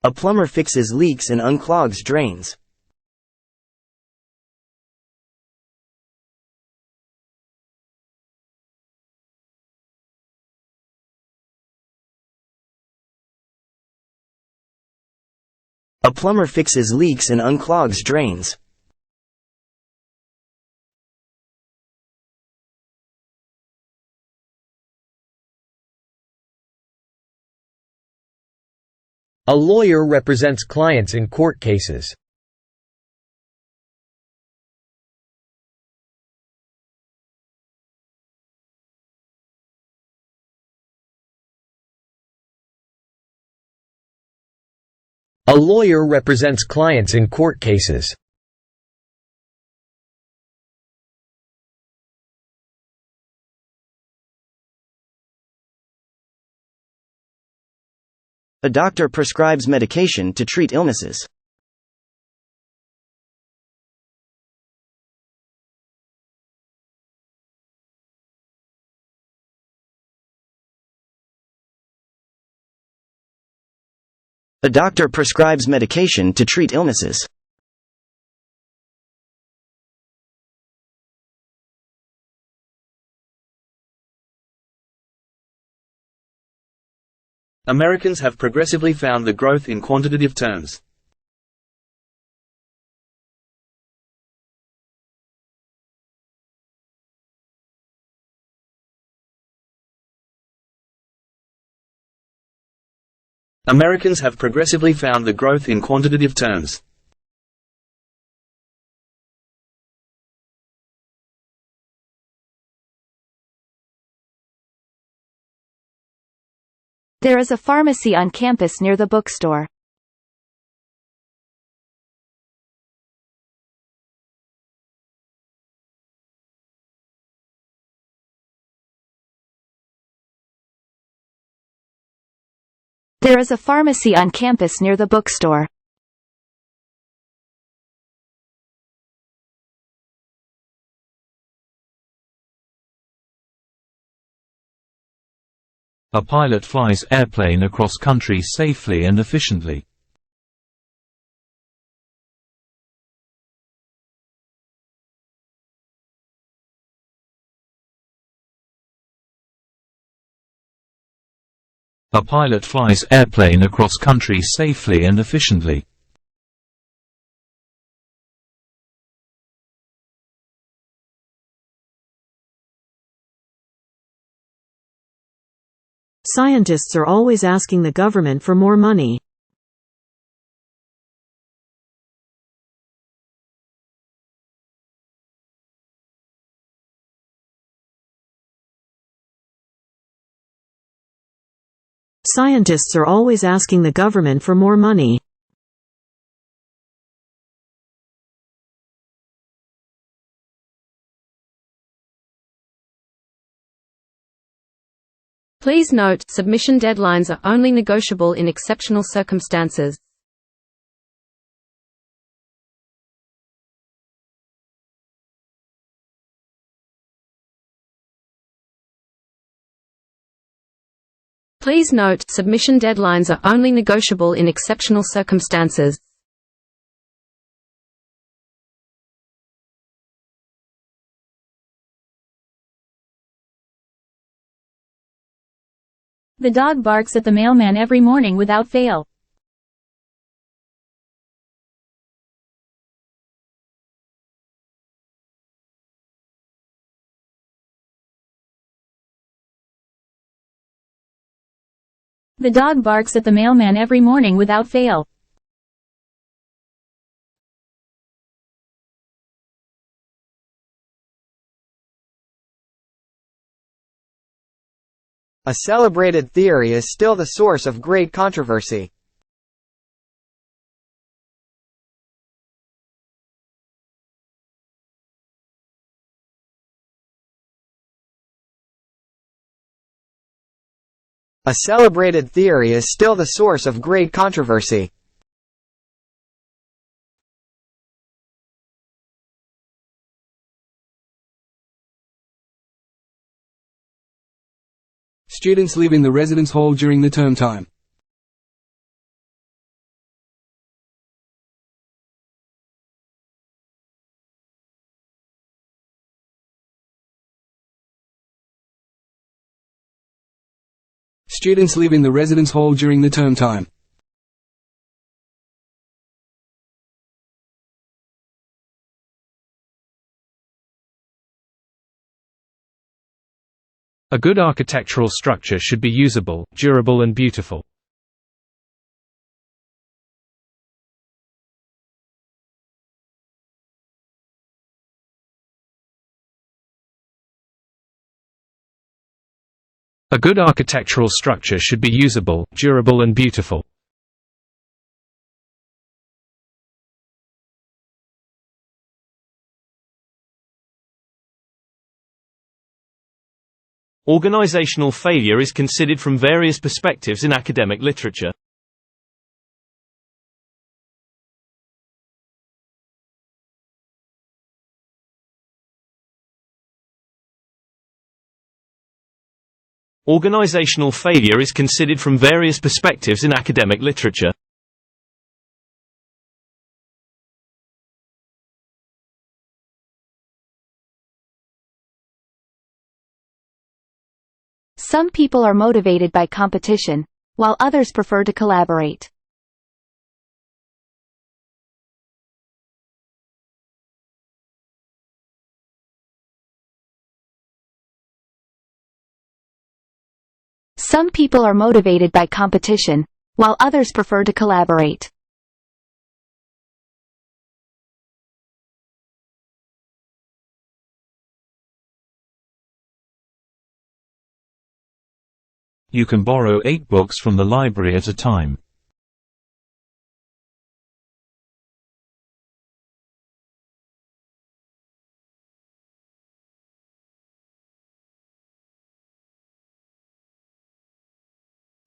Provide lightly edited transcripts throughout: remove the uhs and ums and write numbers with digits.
A plumber fixes leaks and unclogs drains. A plumber fixes leaks and unclogs drains. A lawyer represents clients in court cases. A lawyer represents clients in court cases. A doctor prescribes medication to treat illnesses. A doctor prescribes medication to treat illnesses. Americans have progressively found the growth in quantitative terms. Americans have progressively found the growth in quantitative terms. There is a pharmacy on campus near the bookstore. There is a pharmacy on campus near the bookstore. A pilot flies airplane across country safely and efficiently. A pilot flies airplane across country safely and efficiently. Scientists are always asking the government for more money. Scientists are always asking the government for more money. Please note, submission deadlines are only negotiable in exceptional circumstances. Please note, submission deadlines are only negotiable in exceptional circumstances. The dog barks at the mailman every morning without fail. The dog barks at the mailman every morning without fail. A celebrated theory is still the source of great controversy. A celebrated theory is still the source of great controversy. Students live in the residence hall during the term time. Students live in the residence hall during the term time. A good architectural structure should be usable, durable and beautiful. A good architectural structure should be usable, durable and beautiful. Organizational failure is considered from various perspectives in academic literature. Organizational failure is considered from various perspectives in academic literature. Some people are motivated by competition, while others prefer to collaborate. Some people are motivated by competition, while others prefer to collaborate. You can borrow 8 books from the library at a time.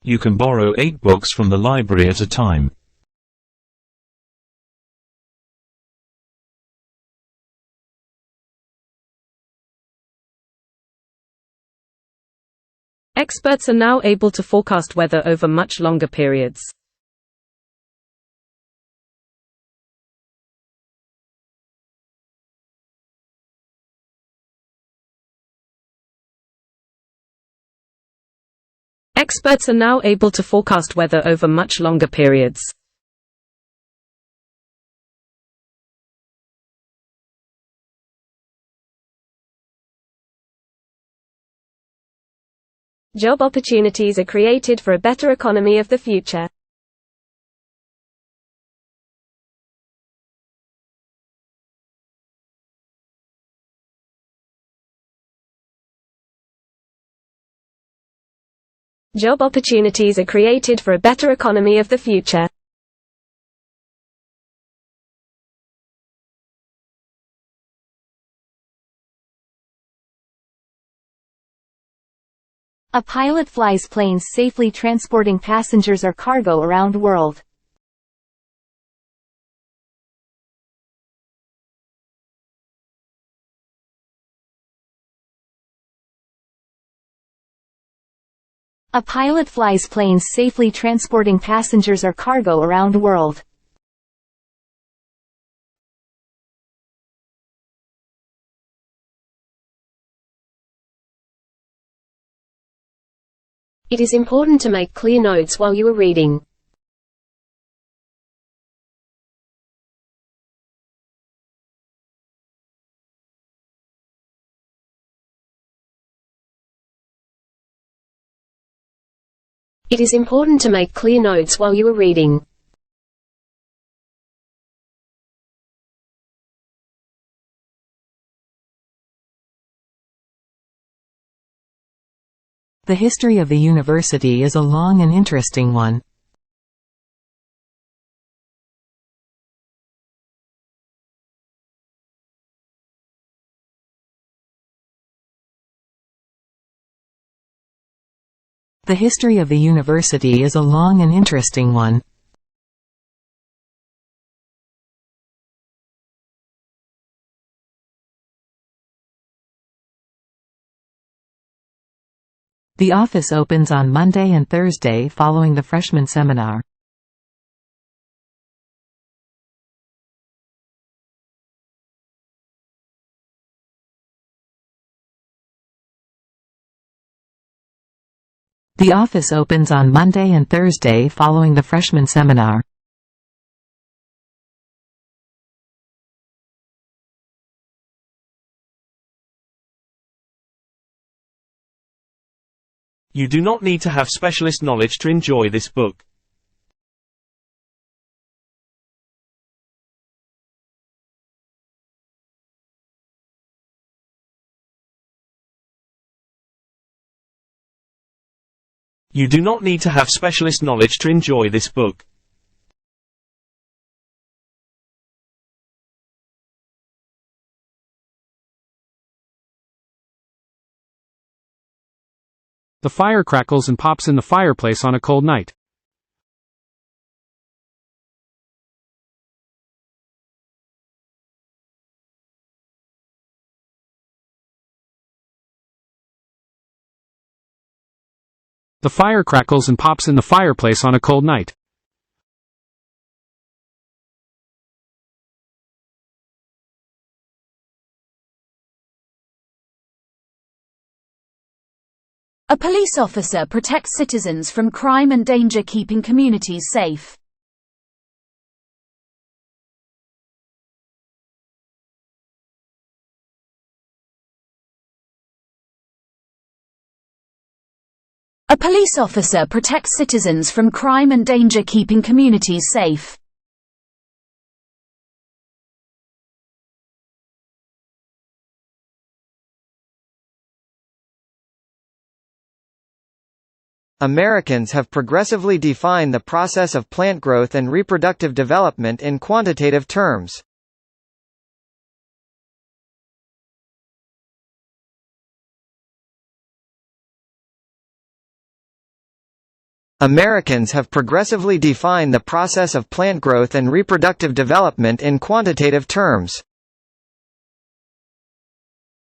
You can borrow 8 books from the library at a time. Experts are now able to forecast weather over much longer periods. Experts are now able to forecast weather over much longer periods. Job opportunities are created for a better economy of the future. Job opportunities are created for a better economy of the future. A pilot flies planes safely transporting passengers or cargo around the world. A pilot flies planes safely transporting passengers or cargo around the world. It is important to make clear notes while you are reading. It is important to make clear notes while you are reading. The history of the university is a long and interesting one. The history of the university is a long and interesting one. The office opens on Monday and Thursday following the freshman seminar. The office opens on Monday and Thursday following the freshman seminar. You do not need to have specialist knowledge to enjoy this book. You do not need to have specialist knowledge to enjoy this book. The fire crackles and pops in the fireplace on a cold night. The fire crackles and pops in the fireplace on a cold night. A police officer protects citizens from crime and danger, keeping communities safe. A police officer protects citizens from crime and danger, keeping communities safe. Americans have progressively defined the process of plant growth and reproductive development in quantitative terms. Americans have progressively defined the process of plant growth and reproductive development in quantitative terms.